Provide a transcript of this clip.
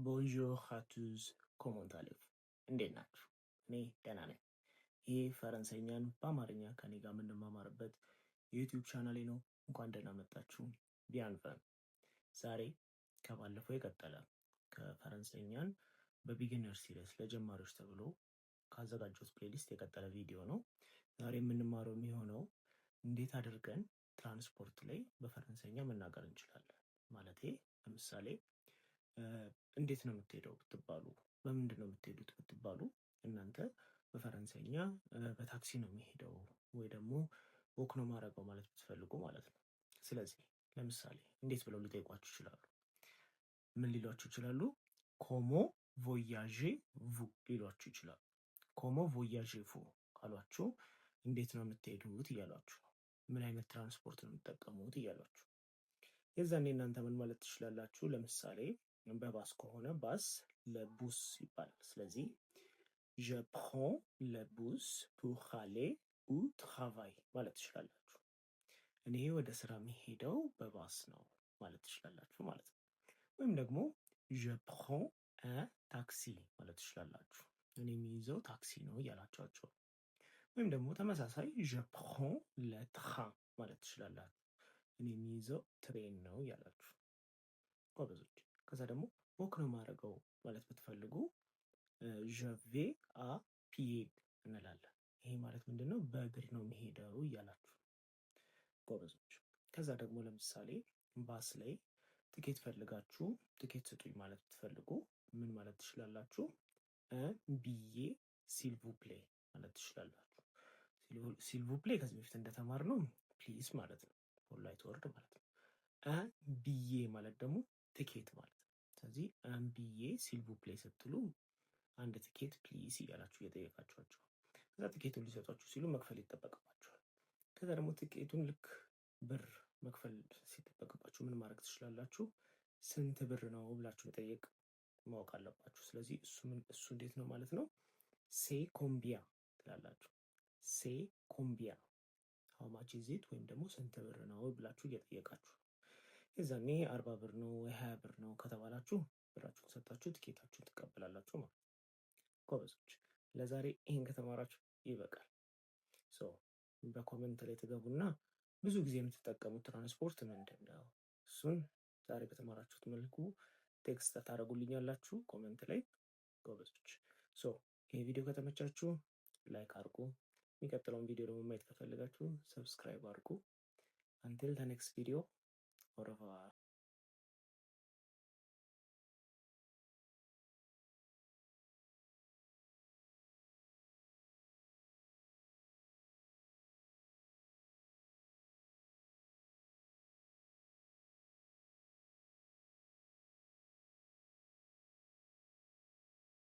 ቦንጆር ሃቱዝ ኮሞንት አሌፍ እንዴት ናችሁ? እኔ ደህና ነኝ። ይህ ፈረንሳይኛን በአማርኛ ከኔ ጋር የምንማማርበት የዩቲዩብ ቻናሌ ነው። እንኳን ደህና መጣችሁ። ቢያንፈን ዛሬ ከባለፈው የቀጠለ ከፈረንሳይኛን በቢጊነር ሲሪየስ ለጀማሪዎች ተብሎ ካዘጋጀሁት ፕሌሊስት የቀጠለ ቪዲዮ ነው። ዛሬ የምንማረው የሚሆነው እንዴት አድርገን ትራንስፖርት ላይ በፈረንሳይኛ መናገር እንችላለን። ማለቴ ለምሳሌ እንዴት ነው የምትሄደው ብትባሉ፣ በምንድን ነው የምትሄዱት ብትባሉ፣ እናንተ በፈረንሳይኛ በታክሲ ነው የሚሄደው ወይ ደግሞ ወክ ነው ማድረገው ማለት ብትፈልጉ ማለት ነው። ስለዚህ ለምሳሌ እንዴት ብለው ሊጠይቋችሁ ይችላሉ? ምን ሊሏችሁ ይችላሉ? ኮሞ ቮያዤ vu ሊሏችሁ ይችላሉ። ኮሞ ቮያዤ vu ካሏችሁ እንዴት ነው የምትሄዱት እያሏችሁ ነው። ምን አይነት ትራንስፖርት ነው የምትጠቀሙት እያሏችሁ። የዛኔ እናንተ ምን ማለት ትችላላችሁ? ለምሳሌ በባስ ከሆነ ባስ ለቡስ ይባላል። ስለዚህ je prends le bus pour aller au travail ማለት ትችላላችሁ። እኔ ወደ ስራ የሚሄደው በባስ ነው ማለት ትችላላችሁ ማለት ነው። ወይም ደግሞ je prends un taxi ማለት ትችላላችሁ። እኔ የሚይዘው ታክሲ ነው እያላችኋቸው። ወይም ደግሞ ተመሳሳይ je prends le train ማለት ትችላላችሁ። እኔ የሚይዘው ትሬን ነው እያላችሁ ጎበዞች። ከዛ ደግሞ ወክ ነው ማድረገው ማለት ብትፈልጉ je vais à pied እንላለን። ይሄ ማለት ምንድነው? በእግር ነው የሚሄደው እያላችሁ ጎበዞች። ከዛ ደግሞ ለምሳሌ ባስ ላይ ትኬት ፈልጋችሁ ትኬት ስጡኝ ማለት ብትፈልጉ ምን ማለት ትችላላችሁ? ብዬ ሲልቭ ፕሌይ ማለት ትችላላችሁ። ሲልቭ ፕሌይ ከዚህ በፊት እንደተማርነው ፕሊዝ ማለት ነው፣ ፖላይት ወርድ ማለት ነው። ብዬ ማለት ደግሞ ትኬት ማለት ነው። ስለዚህ ብዬ ሲልቭ ፕሌይ ስትሉ አንድ ትኬት ፕሊዝ እያላችሁ እየጠየቃችኋቸው፣ ከዛ ትኬቱን ሊሰጧችሁ ሲሉ መክፈል ይጠበቅባችኋል። ከዛ ደግሞ ትኬቱን ልክ ብር መክፈል ሲጠበቅባችሁ ምን ማድረግ ትችላላችሁ? ስንት ብር ነው ብላችሁ መጠየቅ ማወቅ አለባችሁ። ስለዚህ እሱ እንዴት ነው ማለት ነው? ሴ ኮምቢያ ትላላችሁ። ሴ ኮምቢያ ሃው ማች ኢዝ ኢት፣ ወይም ደግሞ ስንት ብር ነው ብላችሁ እየጠየቃችሁ ነው። የዛኔ 40 ብር ነው ወይ 20 ብር ነው ከተባላችሁ ብራችሁን ሰጣችሁ ትኬታችሁን ትቀበላላችሁ ማለት ነው። ጎበዞች፣ ለዛሬ ይሄን ከተማራችሁ ይበቃል። በኮሜንት ላይ ትገቡና ብዙ ጊዜ የምትጠቀሙት ትራንስፖርት ምንድን ነው? እሱን ዛሬ በተማራችሁት መልኩ ቴክስት ታደርጉልኛላችሁ ኮሜንት ላይ ጎበዞች። ይሄ ቪዲዮ ከተመቻችሁ ላይክ አድርጉ። የሚቀጥለውን ቪዲዮ ደግሞ ማየት ከፈለጋችሁ ሰብስክራይብ አድርጉ። አንቲል ዘ ኔክስት ቪዲዮ ኦረቫር።